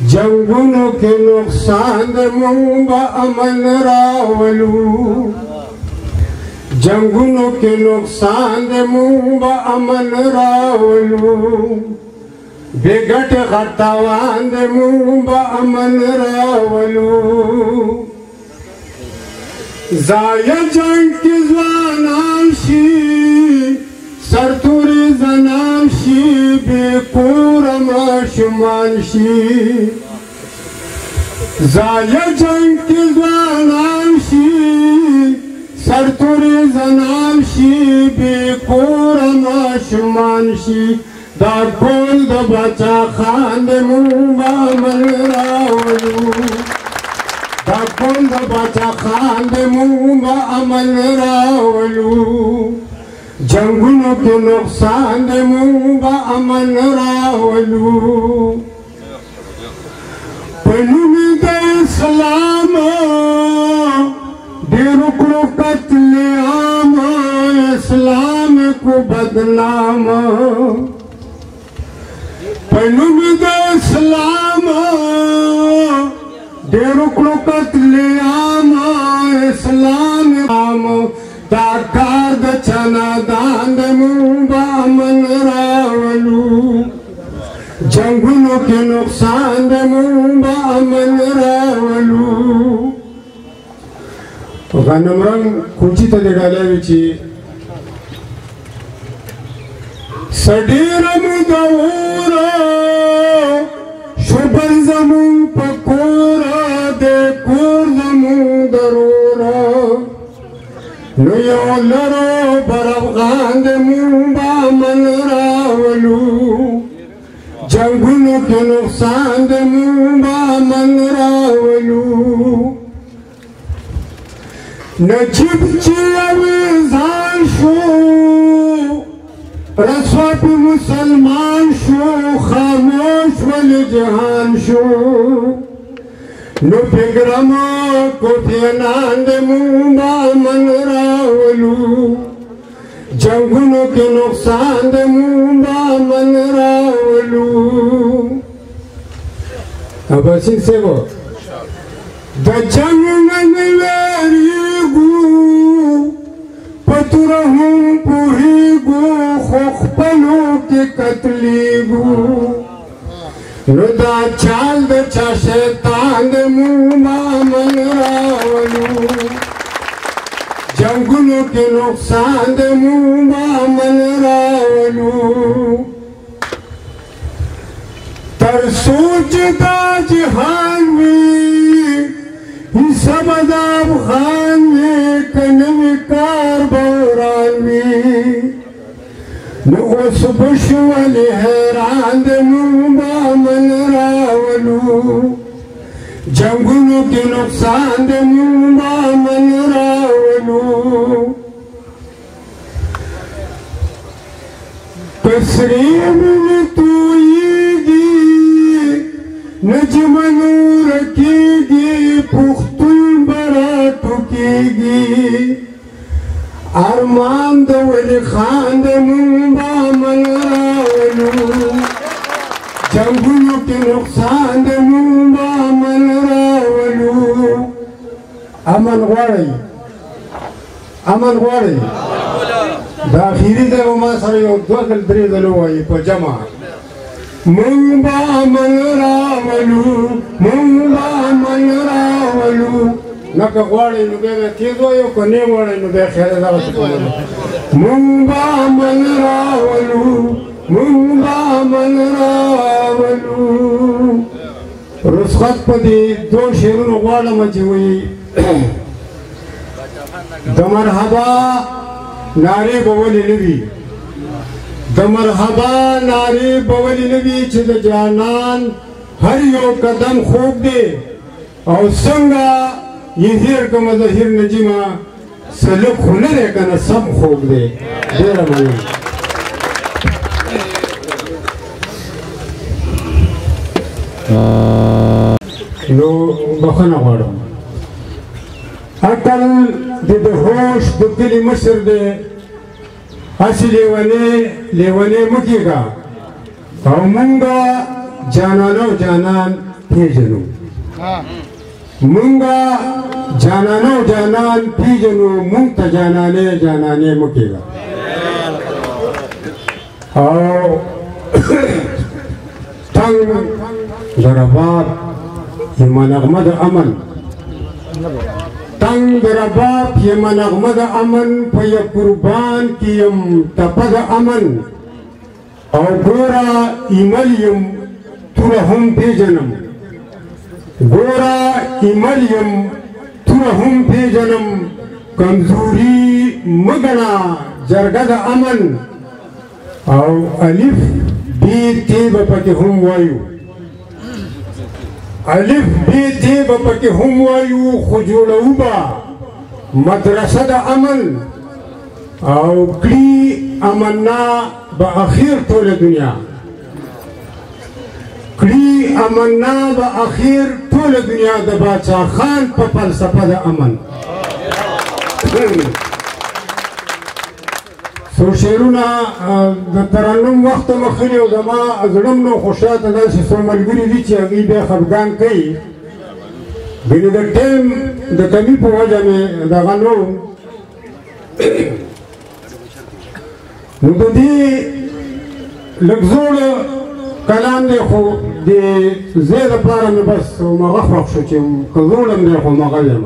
जंगलों के नुकसान मुंबा अमन रावलू जंगलों के नुकसान मुंबा अमन रावलू बेगट खतावान मुंबा अमन रावलू जाया जंग की ज़वानाशी सरतुरी ज़नाशी बेकुरम शुमानशी जाया जंग की ज़वानाशी सरतुरी ज़नाशी बेकुरम शुमानशी दाकुल द बचा खान मुंबा अमन रावलू दाकुल द बचा खान मुंबा अमन रावलू जंगलों के नुकसान मुंबा अमन रावलू पनुमिद इस्लाम बेरुकलो कत्ले आम इस्लाम को बदनाम पनुमिद इस्लाम बेरुकलो कत्ले आम इस्लाम आम ताकार द चना दान मुंबा अमन रावलू जंगलों के नुकसान मुंबा अमन रावलू गनम रंग खुची तले डाल्याविची सडीर मुदवूर शुभर जमून पकोरा दे कोर जमून दरोरा नुयो लरो बरफगान मुंबा अमन रावलू जंगलों के नुकसान मुंबा अमन रावलू नजीब चियाविजान शो रस्वाप मुसलमान शो खामोश वल जहान शो नो फिक्रमा कोठियानांद मुंबा अमन रावलू जंगलों के नुकसान मुंबा अमन रावलू अब ऐसी से वो द जंग नवेरीगू पतुरहूं पुहीगू खोखपलों के कतलीगू नुदा चाल द शैतान मुंबा अमन रावलू जंगलों के नुकसान मुंबा अमन रावलू तरसूच दा जहान में सबदाब खान में कनवी कार बौरान में नुस बुशवली हैरान मुंबा अमन रावलू जंगलों के नुकसान मुंबा अमन रावलू तस्रीम तुईगी नजमनू रखेगी पुख्तुल बरात कीगी अरमान दवली खान मुंबा अमन रावलू जंगलों के नुकसान मुंबा अमन रावलू अमन वाड़ी दाखिली दे उमा सारे दोगल दरी दलो वाई पजामा मुंबा अमन रावलू नका वाड़ी नुबे तेजो यो कने वाड़ी नुबे खेले दावत मुंबा अमन रावलू रुस्खत पदी दो शेरों वाला मची हुई दमरहबा नारी बवली नबी दमरहबा नारी बवली नबी चिद जानान हर यो कदम खूब दे और संगा यहीर का मज़हिर नजीमा सलूक खुले रे कना सब खूब दे देरा मनी लो बखना वाड़ो अकल दे होश दुखली मशर दे असी लेवने मुकीगा और मुंगा जानानो जानान پیژنو مونږه جانانو جانان پیژنو مونږ ته جانانې جانانې مه کېږه او تنگ د رباب یمه نغمه د امن تنگ د رباب یمه نغمه د امن په یو قربان کې یم تپه د امن او ګوره ایمل یم توره هم پیژنم ګوره ایمل یم توره هم پیژنم کمزوري مه ګڼه جرګه د امن او الف بی تی به پکې هم وایو الف بی تی به پکې هم وایو خو جوړوو به مدرسه د امن او کړي امنا به اخیر ټوله دنیا کړي امنا به اخیر ټوله دنیا د باچا خان په فلسفه د امن څو شعرونه د ترنم وخت مخکې او زما زړه نو خو شاته داسې څو ملګري دي چې هغوی بیا خفګان کوي ګنې د ټایم د کمي په وجه مې دغه نو نو د دې لږ زوړ کلام دی خو د ځای دپاره مې بس مغه خوښ شو چې که زوړ هم دی خو مغه یم